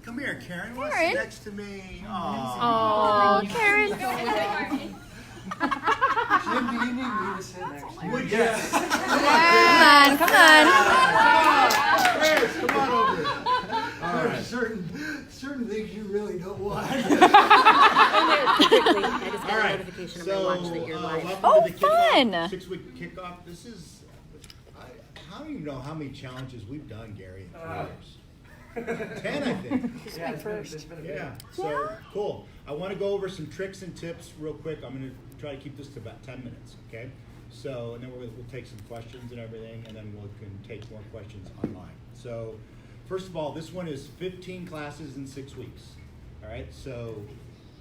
Come here, Karen. What's Karen. next to me? Oh, Karen. Jim, do you need me to sit next to you? Would you? Come on. Chris, come on over. All There are right. certain things you really don't want. I just got All a right. notification on So, my watch that you're live. welcome Oh, to the kickoff, fun. 6-week kickoff. This is, how do you know how many challenges we've done, Gary, in 3 years? 10, I think. Yeah, it's been a bit. Yeah, so cool. I want to go over some tricks and tips real quick. I'm going to try to keep this to about 10 minutes, okay? So, and then we'll take some questions and everything, and then we can take more questions online. So, first of all, this one is 15 classes in 6 weeks, all right? So,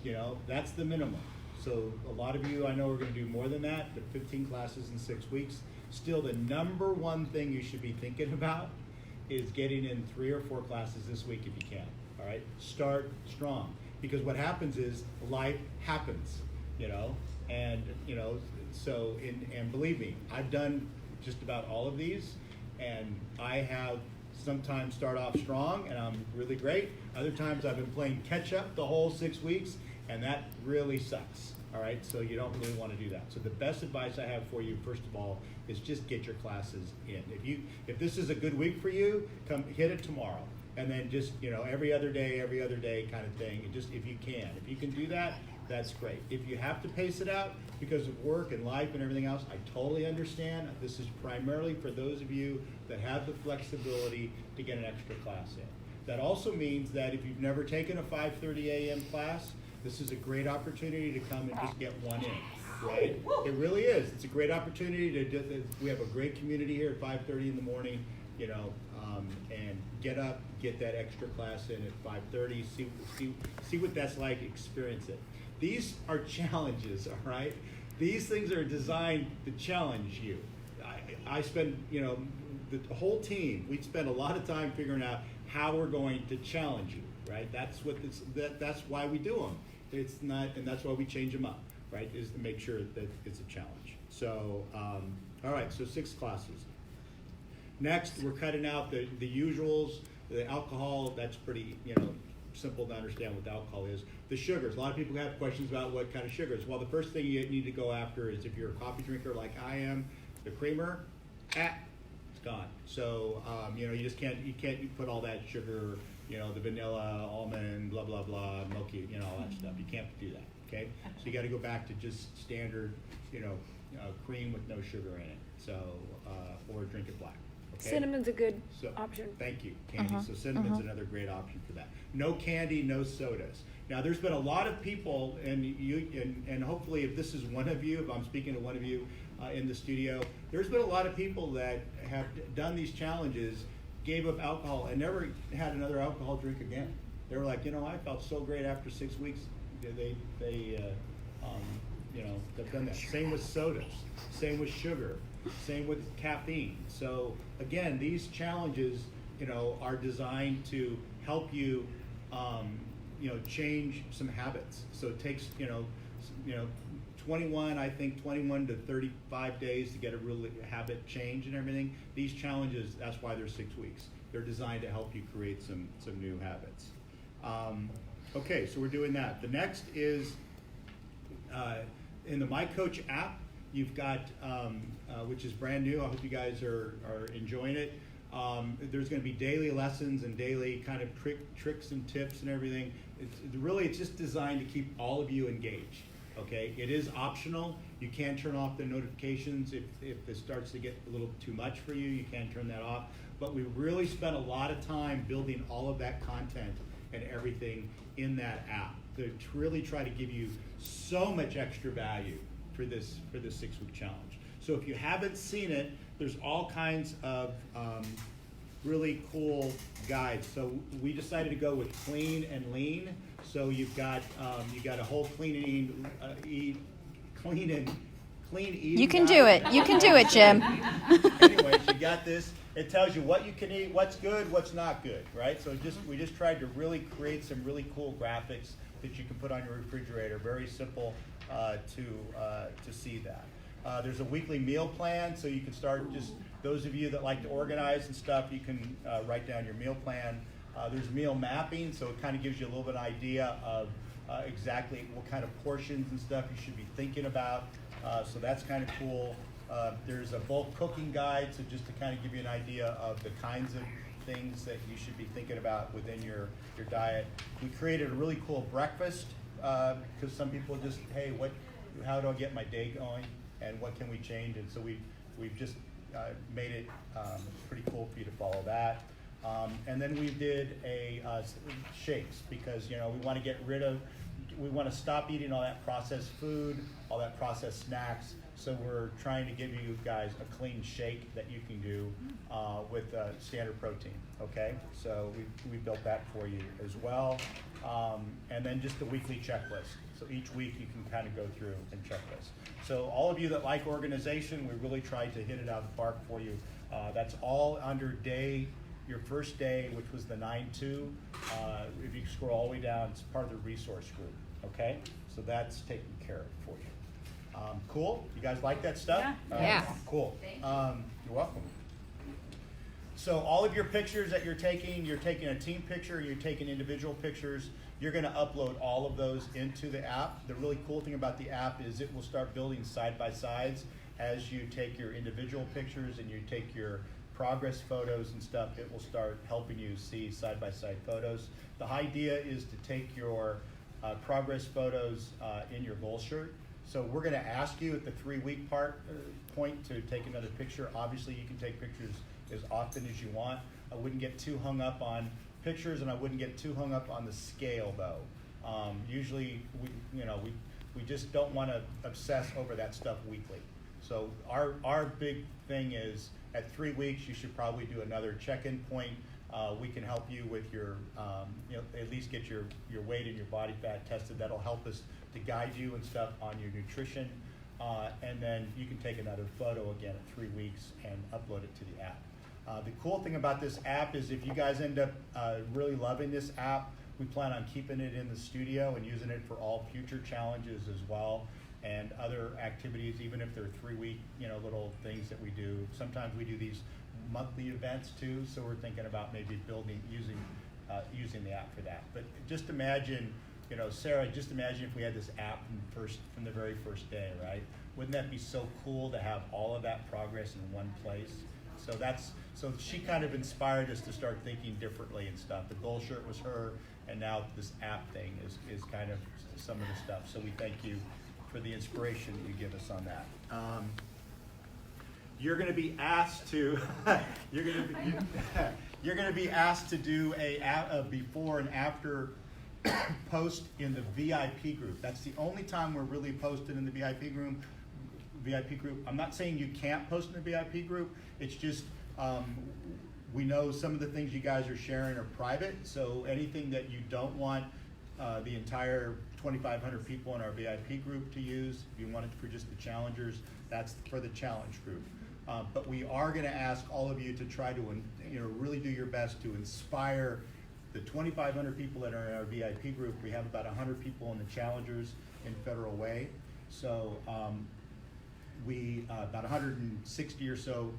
you know, that's the minimum. So a lot of you, I know, are going to do more than that, but 15 classes in 6 weeks. Still, the number one thing you should be thinking about is getting in 3 or 4 classes this week if you can, all right? Start strong, because what happens is life happens, you know, and, you know, so, and believe me, I've done just about all of these, and I have sometimes start off strong, and I'm really great. Other times I've been playing catch up the whole 6 weeks, and that really sucks, all right? So you don't really want to do that. So the best advice I have for you, first of all, is just get your classes in. If this is a good week for you, come hit it tomorrow, and then just, you know, every other day kind of thing. And just, if you can do that, that's great. If you have to pace it out because of work and life and everything else, I totally understand. This is primarily for those of you that have the flexibility to get an extra class in. That also means that if you've never taken a 5:30 a.m. class, this is a great opportunity to come and just get one in, right? It really is. It's a great opportunity to do. We have a great community here at 5:30 in the morning, you know, and get up, get that extra class in at 5:30. See what that's like. Experience it. These are challenges, all right? These things are designed to challenge you. I spend, you know, the whole team, we spend a lot of time figuring out how we're going to challenge you, right? That's what that's why we do them. It's not, and that's why we change them up, right? Is to make sure that it's a challenge. So, all right, so 6 classes. Next, we're cutting out the usuals, the alcohol. That's pretty, you know, simple to understand what the alcohol is. The sugars. A lot of people have questions about what kind of sugars. Well, the first thing you need to go after is, if you're a coffee drinker like I am, the creamer, it's gone. So, you know, you can't put all that sugar, you know, the vanilla, almond, blah, blah, blah, milky, you know, all that stuff. You can't do that, okay? So you got to go back to just standard, you know, cream with no sugar in it. So, or drink it black. Okay? Cinnamon's a good So, option. Thank you, Candy. So cinnamon's another great option for that. No candy, no sodas. Now, there's been a lot of people, and and hopefully, if this is one of you, if I'm speaking to one of you in the studio, there's been a lot of people that have done these challenges, gave up alcohol, and never had another alcohol drink again. They were like, you know, I felt so great after 6 weeks. They you know, they've done that. Same with sodas. Same with sugar. Same with caffeine. So again, these challenges, you know, are designed to help you, you know, change some habits. So it takes, you know, 21 to 35 days to get a really habit change and everything. These challenges, that's why they're 6 weeks. They're designed to help you create some new habits. Okay, so we're doing that. The next is in the My Coach app. You've got, which is brand new. I hope you guys are enjoying it. There's going to be daily lessons and daily kind of tricks and tips and everything. It's just designed to keep all of you engaged. Okay, it is optional. You can turn off the notifications if it starts to get a little too much for you. You can turn that off. But we really spent a lot of time building all of that content and everything in that app to really try to give you so much extra value for this 6-week challenge. So if you haven't seen it, there's all kinds of really cool guides. So we decided to go with clean and lean. So you've got a whole clean eating. You can do it. You can do it, Jim. Anyways, you got this. It tells you what you can eat, what's good, what's not good, right? So we just tried to really create some really cool graphics that you can put on your refrigerator. Very simple to see that. There's a weekly meal plan, so you can start, just those of you that like to organize and stuff, you can write down your meal plan. There's meal mapping, so it kind of gives you a little bit of idea of exactly what kind of portions and stuff you should be thinking about. So that's kind of cool. There's a bulk cooking guide, so just to kind of give you an idea of the kinds of things that you should be thinking about within your diet. We created a really cool breakfast because some people just, hey, how do I get my day going, and what can we change? And so we've just made it pretty cool for you to follow that. And then we did shakes because we want to stop eating all that processed food, all that processed snacks. So we're trying to give you guys a clean shake that you can do with standard protein. Okay, so we built that for you as well. And then just a weekly checklist. So each week you can kind of go through and checklist. So all of you that like organization, we really tried to hit it out of the park for you. That's all under your first day, which was the 9-2. If you scroll all the way down, it's part of the resource group. Okay, so that's taken care of for you. Cool. You guys like that stuff? Yeah. Yeah. Cool. You're welcome. So all of your pictures that you're taking a team picture, you're taking individual pictures, you're going to upload all of those into the app. The really cool thing about the app is it will start building side-by-sides as you take your individual pictures and you take your progress photos and stuff. It will start helping you see side-by-side photos. The idea is to take your progress photos in your goal shirt. So we're going to ask you at the 3-week point to take another picture. Obviously, you can take pictures as often as you want. I wouldn't get too hung up on pictures, and I wouldn't get too hung up on the scale, though. Usually, we just don't want to obsess over that stuff weekly. So our big thing is at 3 weeks, you should probably do another check-in point. We can help you with your, at least get your weight and your body fat tested. That'll help us to guide you and stuff on your nutrition. And then you can take another photo again at 3 weeks and upload it to the app. The cool thing about this app is if you guys end up really loving this app, we plan on keeping it in the studio and using it for all future challenges as well, and other activities, even if they're 3-week, little things that we do. Sometimes we do these monthly events too, so we're thinking about maybe using the app for that. But just imagine, Sarah, just imagine if we had this app from the very first day, right? Wouldn't that be so cool to have all of that progress in one place? So she kind of inspired us to start thinking differently and stuff. The goal shirt was her, and now this app thing is kind of some of the stuff. So we thank you for the inspiration that you give us on that. You're going to be asked to you're going to be asked to do a before and after post in the VIP group. That's the only time we're really posted in the VIP group. I'm not saying you can't post in the VIP group. It's just we know some of the things you guys are sharing are private. So anything that you don't want the entire 2,500 people in our VIP group to use, if you want it for just the challengers, that's for the challenge group. But we are going to ask all of you to try to really do your best to inspire the 2,500 people that are in our VIP group. We have about 100 people in the challengers in Federal Way. So we about 160 or so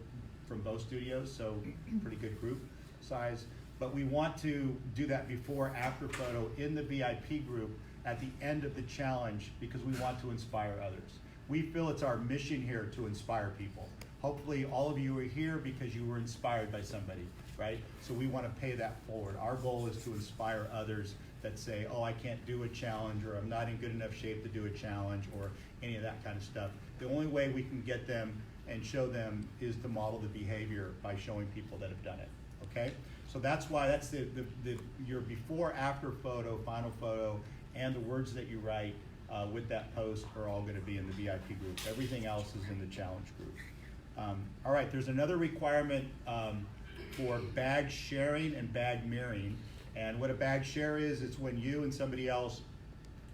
from both studios, so pretty good group size. But we want to do that before after photo in the VIP group at the end of the challenge because we want to inspire others. We feel it's our mission here to inspire people. Hopefully all of you are here because you were inspired by somebody, right? So we want to pay that forward. Our goal is to inspire others that say, oh, I can't do a challenge, or I'm not in good enough shape to do a challenge, or any of that kind of stuff. The only way we can get them and show them is to model the behavior by showing people that have done it, okay? So that's why that's your before, after photo, final photo, and the words that you write with that post are all gonna be in the VIP group. Everything else is in the challenge group. All right, there's another requirement for bag sharing and bag mirroring. And what a bag share is, it's when you and somebody else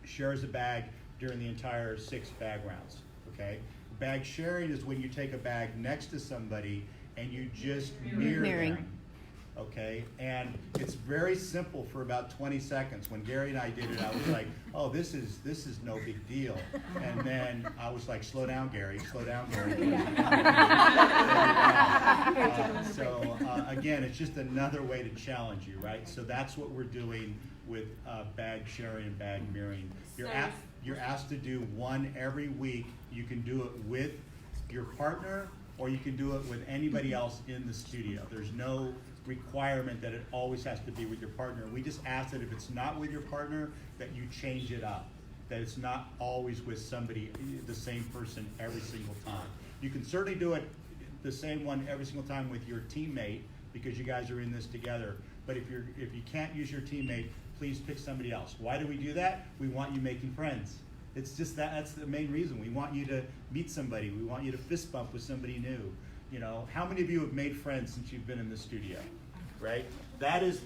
shares a bag during the entire 6 bag rounds, okay? Bag sharing is when you take a bag next to somebody and you just mirror them, okay? And it's very simple for about 20 seconds. When Gary and I did it, I was like, oh, this is no big deal. And then I was like, slow down, Gary, slow down, Gary. again, it's just another way to challenge you, right? So that's what we're doing with bag sharing and bag mirroring. You're asked to do one every week. You can do it with your partner, or you can do it with anybody else in the studio. There's no requirement that it always has to be with your partner. We just ask that if it's not with your partner, that you change it up. That it's not always with somebody, the same person every single time. You can certainly do it the same one every single time with your teammate, because you guys are in this together. But if you can't use your teammate, please pick somebody else. Why do we do that? We want you making friends. It's just that's the main reason. We want you to meet somebody. We want you to fist bump with somebody new. You know, how many of you have made friends since you've been in the studio, right? That is.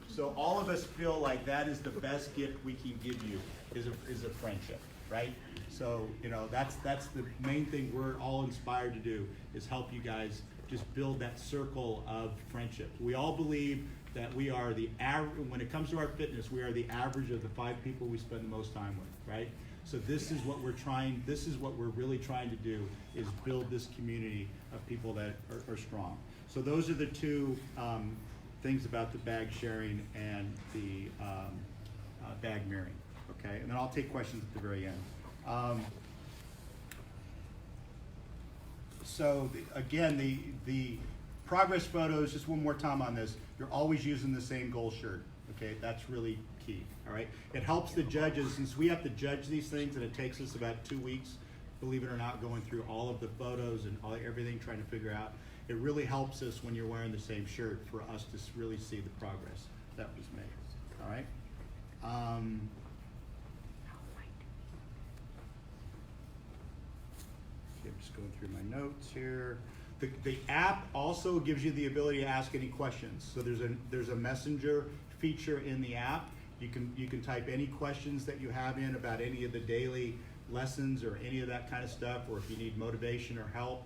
So all of us feel like that is the best gift we can give you is a friendship, right? So you know that's the main thing we're all inspired to do is help you guys just build that circle of friendship. We all believe that we are the average, when it comes to our fitness, we are the average of the 5 people we spend the most time with, right? So this is what we're really trying to do is build this community of people that are strong. So those are the two things about the bag sharing and the bag mirroring, okay? And then I'll take questions at the very end. So again, the progress photos, just one more time on this, you're always using the same goal shirt, okay? That's really key, all right? It helps the judges, since we have to judge these things and it takes us about 2 weeks, believe it or not, going through all of the photos and everything, trying to figure out, it really helps us when you're wearing the same shirt for us to really see the progress that was made, all right? Okay, I'm just going through my notes here. The app also gives you the ability to ask any questions. So there's a messenger feature in the app. You can type any questions that you have in about any of the daily lessons or any of that kind of stuff, or if you need motivation or help,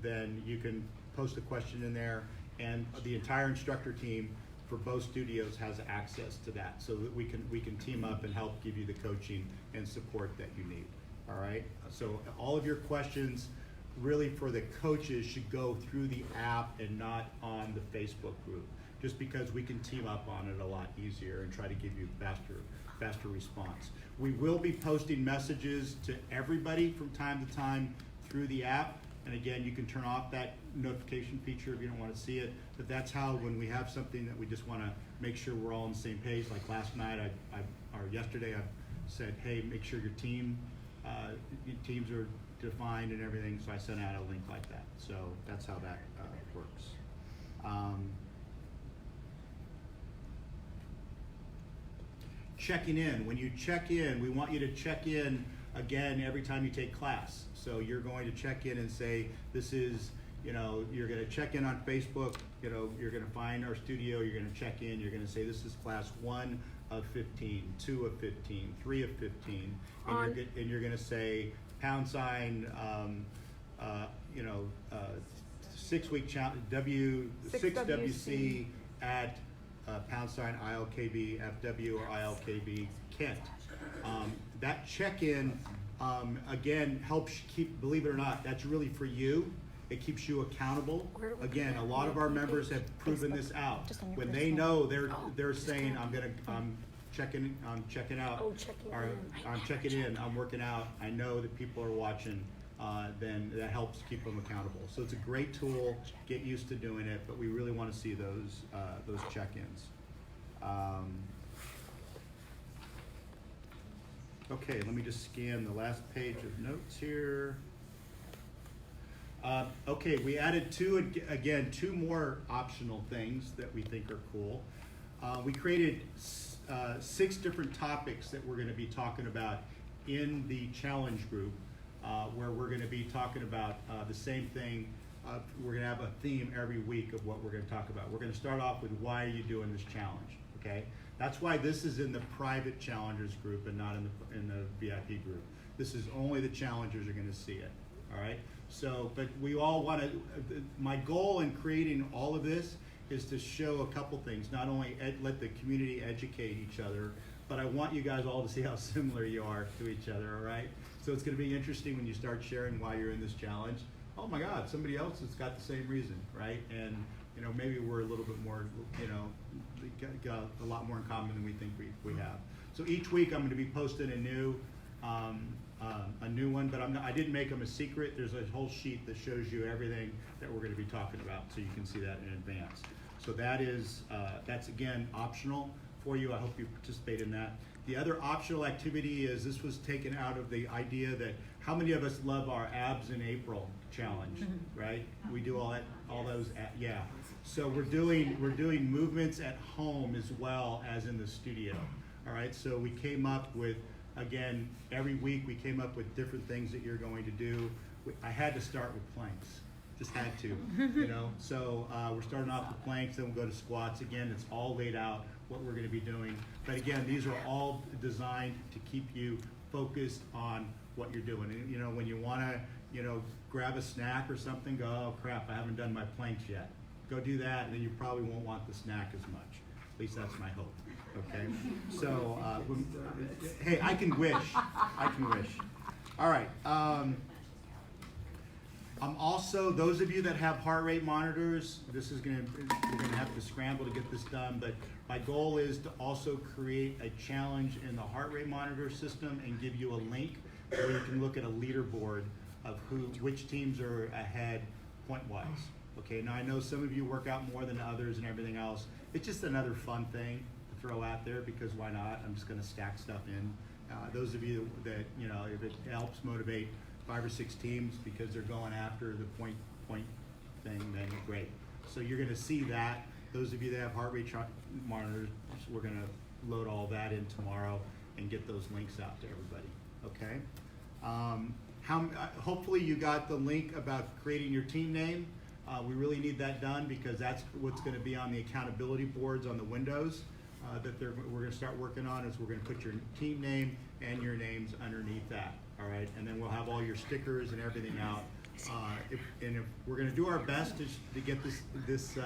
then you can post a question in there, and the entire instructor team for both studios has access to that, so that we can team up and help give you the coaching and support that you need. All right, so all of your questions really for the coaches should go through the app and not on the Facebook group, just because we can team up on it a lot easier and try to give you faster response. We will be posting messages to everybody from time to time through the app, and again, you can turn off that notification feature if you don't want to see it, but that's how, when we have something that we just want to make sure we're all on the same page, like last night or yesterday I said, hey, make sure your teams are defined and everything, so I sent out a link like that. So that's how that works. Checking in. When you check in, we want you to check in again every time you take class. So you're going to check in and say, this is, you're going to check in on Facebook, you're going to find our studio, you're going to check in, you're going to say, this is class 1 of 15, 2 of 15, 3 of 15, and you're going to say, #, 6-week challenge, 6WC at # ILKB FW or ILKB Kent. That check-in, again, helps keep, believe it or not, that's really for you. It keeps you accountable. Again, a lot of our members have proven this out. When they know they're saying, I'm checking out, or I'm checking in, I'm working out, I know that people are watching, then that helps keep them accountable. So it's a great tool, get used to doing it, but we really want to see those check-ins. Okay, let me just scan the last page of notes here. Okay, we added two more optional things that we think are cool. We created 6 different topics that we're going to be talking about in the challenge group, where we're going to be talking about the same thing. We're going to have a theme every week of what we're going to talk about. We're going to start off with, why are you doing this challenge? Okay, that's why this is in the private challengers group and not in the VIP group. This is only the challengers are going to see it. All right. So, but we all want to. My goal in creating all of this is to show a couple things. Not only let the community educate each other, but I want you guys all to see how similar you are to each other. All right. So it's going to be interesting when you start sharing why you're in this challenge. oh my God, somebody else has got the same reason, right? And you know, maybe we're a little bit more, you know, got a lot more in common than we think we have. So each week I'm going to be posting a new one, but I didn't make them a secret. There's a whole sheet that shows you everything that we're going to be talking about, so you can see that in advance. So that is, that's again optional for you. I hope you participate in that. The other optional activity is, this was taken out of the idea that how many of us love our Abs in April challenge, right? We do all those, yeah. So we're doing movements at home as well as in the studio. All right, so we came up with, again, every week we came up with different things that you're going to do. I had to start with planks, just had to, you know. So we're starting off with planks, then we'll go to squats. Again, it's all laid out what we're going to be doing. But again, these are all designed to keep you focused on what you're doing. And, you know, when you want to, you know, grab a snack or something, go, oh crap, I haven't done my planks yet. Go do that, and then you probably won't want the snack as much. At least that's my hope. Okay, so hey, I can wish. All right. I'm also, those of you that have heart rate monitors, we're gonna have to scramble to get this done. But my goal is to also create a challenge in the heart rate monitor system and give you a link where you can look at a leaderboard of which teams are ahead point-wise. Okay. Now I know some of you work out more than others and everything else. It's just another fun thing throw out there, because why not? I'm just going to stack stuff in. Those of you that, you know, if it helps motivate 5 or 6 teams because they're going after the point thing, then great. So you're going to see that. Those of you that have heart rate monitors, we're going to load all that in tomorrow and get those links out to everybody. Okay. Hopefully you got the link about creating your team name. We really need that done, because that's what's going to be on the accountability boards on the windows. That we're going to start working on, is we're going to put your team name and your names underneath that. All right, and then we'll have all your stickers and everything out. If we're going to do our best to get this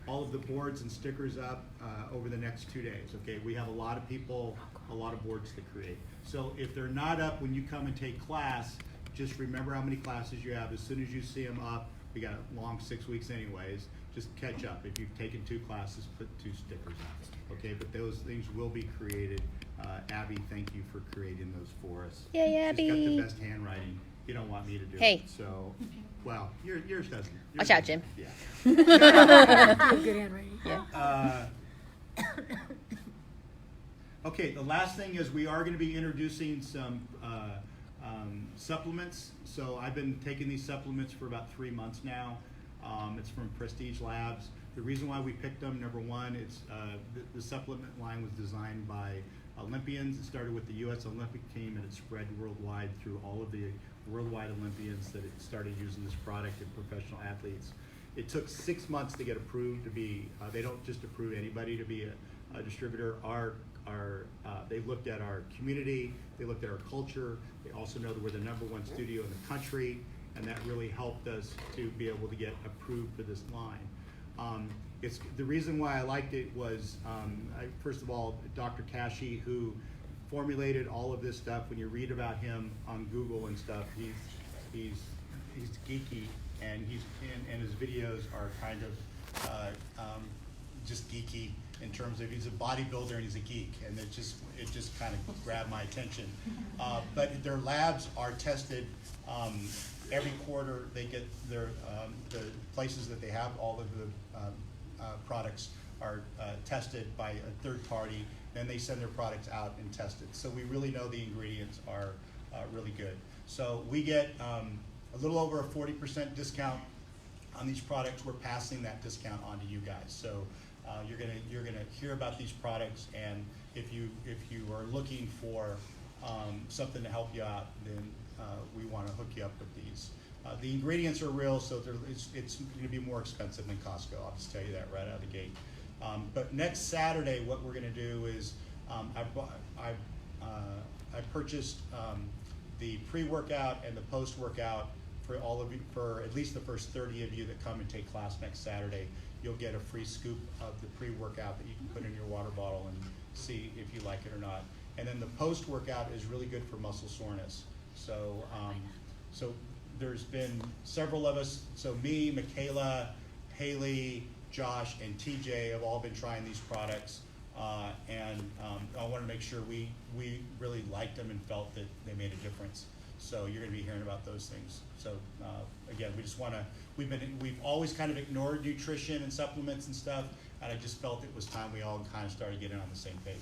all of the boards and stickers up over the next 2 days. Okay, we have a lot of people, a lot of boards to create. So if they're not up when you come and take class, just remember how many classes you have. As soon as you see them up, we got a long 6 weeks anyways. Just catch up. If you've taken 2 classes, put 2 stickers up. Okay, but those things will be created. Abby, thank you for creating those for us. Yay, Abby. She's got the best handwriting. You don't want me to do Hey. it. So, well, yours doesn't. Watch out, Jim. Yeah. Good handwriting. Yeah. Okay, the last thing is we are going to be introducing some supplements. So I've been taking these supplements for about 3 months now. It's from Prestige Labs. The reason why we picked them, number one, it's the supplement line was designed by Olympians. It started with the U.S. Olympic team, and it spread worldwide through all of the worldwide Olympians that it started using this product, and professional athletes. It took 6 months to get approved to be. They don't just approve anybody to be a distributor. They looked at our community. They looked at our culture. They also know that we're the #1 studio in the country, and that really helped us to be able to get approved for this line. It's the reason why I liked it was, first of all, Dr. Kashi, who formulated all of this stuff. When you read about him on Google and stuff, he's geeky, and his videos are kind of just geeky in terms of, he's a bodybuilder and he's a geek, and it just kind of grabbed my attention. But their labs are tested. Every quarter they get the places that they have all of the products are tested by a third party, then they send their products out and test it. So we really know the ingredients are really good. So we get a little over a 40% discount on these products. We're passing that discount on to you guys. So you're gonna hear about these products, and if you are looking for something to help you out, then we want to hook you up with these. The ingredients are real, so it's going to be more expensive than Costco. I'll just tell you that right out of the gate. But next Saturday, what we're going to do is I purchased the pre-workout and the post-workout for all of you, for at least the first 30 of you that come and take class next Saturday. You'll get a free scoop of the pre-workout that you can put in your water bottle and see if you like it or not. And then the post-workout is really good for muscle soreness. So there's been several of us, so me, Michaela, Haley, Josh, and TJ have all been trying these products. I want to make sure we really liked them and felt that they made a difference. So you're going to be hearing about those things. So again, we just want to, we've always kind of ignored nutrition and supplements and stuff, and I just felt it was time we all kind of started getting on the same page.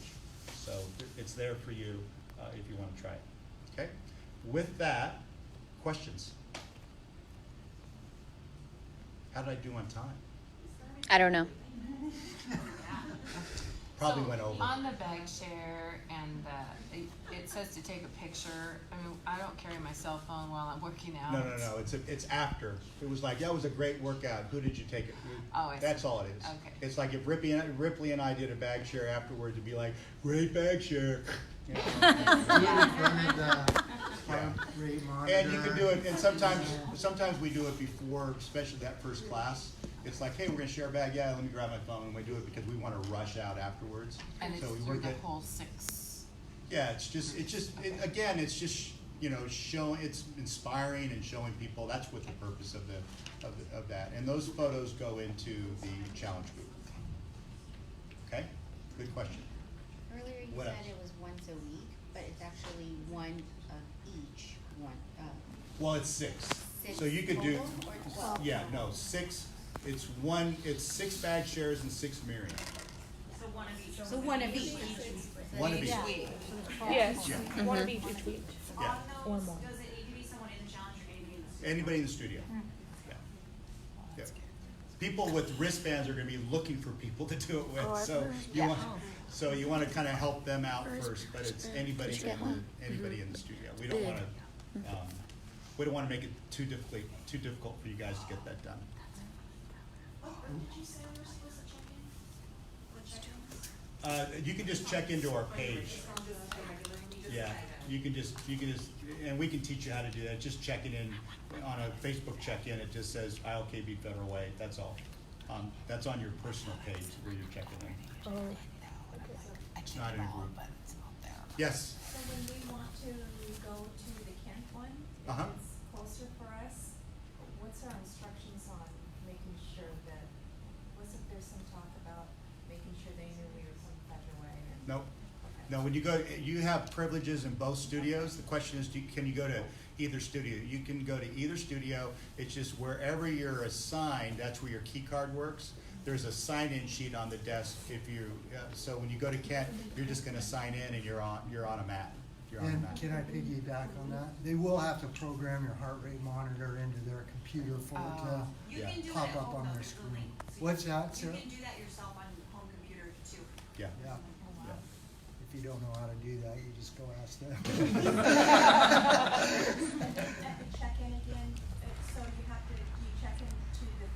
So it's there for you if you want to try it. Okay? With that, questions? How did I do on time? I don't know. Probably So, went over. On the bag share and it says to take a picture. I mean, I don't carry my cell phone while I'm working out. No. It's after. It was like, that was a great workout. Who did you take it? Oh, I see. That's all it is. Okay. It's like if Ripley and I did a bag share afterwards, it'd be like, great bag share. You know? Heart rate monitor. And you can do it, and sometimes we do it before, especially that first class. It's like, hey, we're gonna share a bag. Yeah, let me grab my phone. And we do it because we want to rush out afterwards. And it's so we through work the it. whole 6. Yeah, it's just again, it's just showing, it's inspiring and showing people. That's what the purpose of that. And those photos go into the challenge group. Okay, good question. Earlier you What said else? it was once a week, but it's actually one of each one. Well, it's 6. Six So you could do. total or 12? Yeah, no, 6. It's 6 bag shares and 6 mirroring. So one of each. One of each. Week. Yes, Yeah. one of each week. Yeah. One more. Does it need to be someone in the challenge or anybody in the studio? Anybody in the studio. Yeah. Yeah. People with wristbands are going to be looking for people to do it with. Oh, I've So heard. you want to kind of help them out first, but it's anybody Get one. anybody in the studio. We don't want to we don't want to make it too difficult for you guys to get that done. Did you say we were supposed to check in? What check-ins? You can just check into our page. Yeah, you can just, and we can teach you how to do that. Just check it in on a Facebook check-in. It just says ILKB Federal Way. That's all. That's on your personal page where you're checking in. Oh, It's not in a group. Yes. So when we want to go to the Kent one, if Uh-huh. it's closer for us, what's our instructions on making sure that, wasn't there some talk about making sure they knew we were from Federal and? Nope. Okay. No, when you go, you have privileges in both studios. The question is, can you go to either studio? You can go to either studio. It's just wherever you're assigned, that's where your key card works. There's a sign-in sheet on the desk. So when you go to Kent, you're just going to sign in and you're on a mat. You're on a And mat. can I piggyback on that? They will have to program your heart rate monitor into their computer for it to You Yeah. can do pop it at up home on though, their there's a screen. link. So What's that, You Sarah? can do that yourself on home computer too. Yeah. Yeah, Yeah. if you don't know how to do that, you just go ask them. At the check-in again, so you have to, do you check into the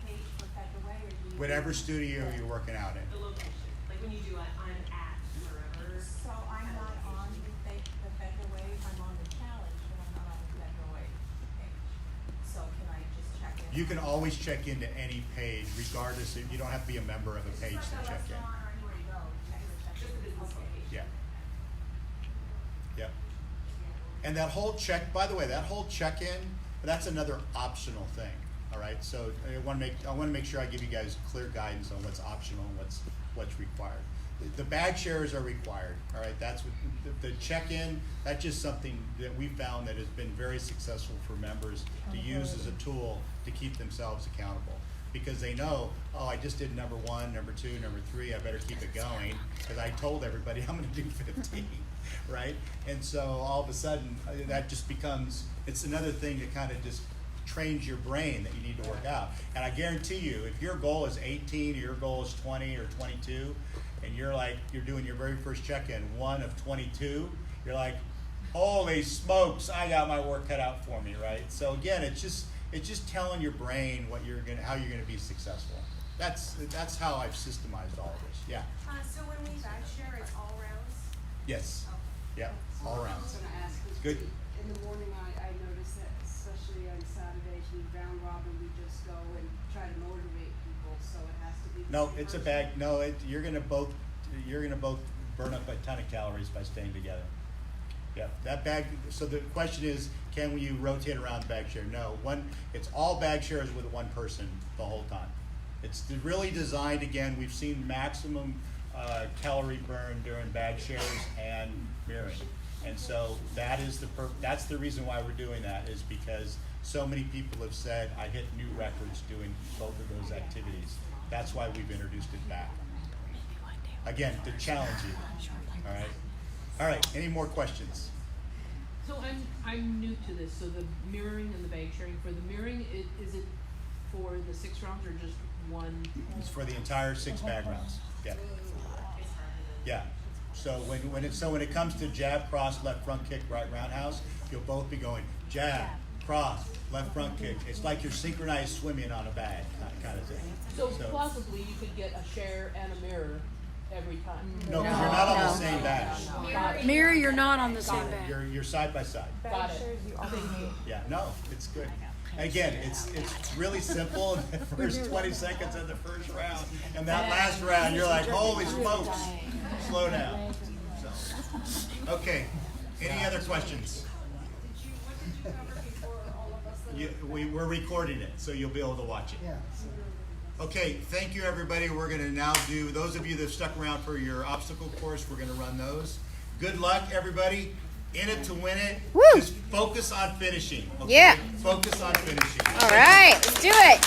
page for Federal Way or do you? Whatever studio you're working out in. The location, like when you do it, I'm at wherever. So I'm not on the Federal Way, I'm on the challenge, but I'm not on the Federal Way page. So can I just check in? You can always check into any page, regardless. You don't have to be a member of a page It's to like a check in. restaurant or anywhere you go, just the business location. Yeah. Yep. And that whole by the way, that whole check-in, that's another optional thing. All right. So I want to make sure I give you guys clear guidance on what's optional and what's required. The bag shares are required. All right. That's what the check-in. That's just something that we found that has been very successful for members to use as a tool to keep themselves accountable. Because they know, oh, I just did number 1, number 2, number 3. I better keep it going because I told everybody I'm going to do 15, right? And so all of a sudden, that just becomes, it's another thing that kind of just trains your brain that you need to work out. And I guarantee you, if your goal is 18 or your goal is 20 or 22, and you're doing your very first check-in, 1 of 22, you're like, holy smokes, I got my work cut out for me, right? So again, it's just telling your brain how you're gonna be successful. That's how I've systemized all of this. Yeah. So when we bag share, it's all rounds? Yes. Yep. All around. I was gonna ask, 'cause Good. in the morning I noticed that, especially on Saturdays, we round robin, we just go and try to motivate people, so it has to be. the No, same it's a person. bag. No, you're gonna both burn up a ton of calories by staying together. Yeah, that bag, so the question is, can you rotate around bag share? No, it's all bag shares with one person the whole time. It's really designed, again, we've seen maximum calorie burn during bag shares and mirroring. And so that's the reason why we're doing that, is because so many people have said, I hit new records doing both of those activities. That's why we've introduced it back. Again, to challenge you, all right? All right, any more questions? So I'm new to this. So the mirroring and the bag sharing. For the mirroring, is it for the 6 rounds or just one? It's for the entire 6 bag rounds. Yeah. Yeah. So when it comes to jab, cross, left front kick, right roundhouse, you'll both be going jab, cross, left front kick. It's like you're synchronized swimming on a bag kind of thing. So plausibly, you could get a share and a mirror every time. No, because you're not on the same bag. Got it. Mirror, you're not on the same it. bag. You're side by side. Got it. Thank you. Yeah, no, it's good. Again, it's really simple in the first 20 seconds of the first round. And that last round, you're like, holy smokes, slow down. So, okay, any other questions? What did you cover before all of us? We're recording it, so you'll be able to watch it. Yeah. Okay, thank you, everybody. We're going to now do, those of you that stuck around for your obstacle course, we're going to run those. Good luck, everybody. In it to win it. Woo! Just focus on finishing. Okay? Yeah. Focus on finishing. All right, let's do it.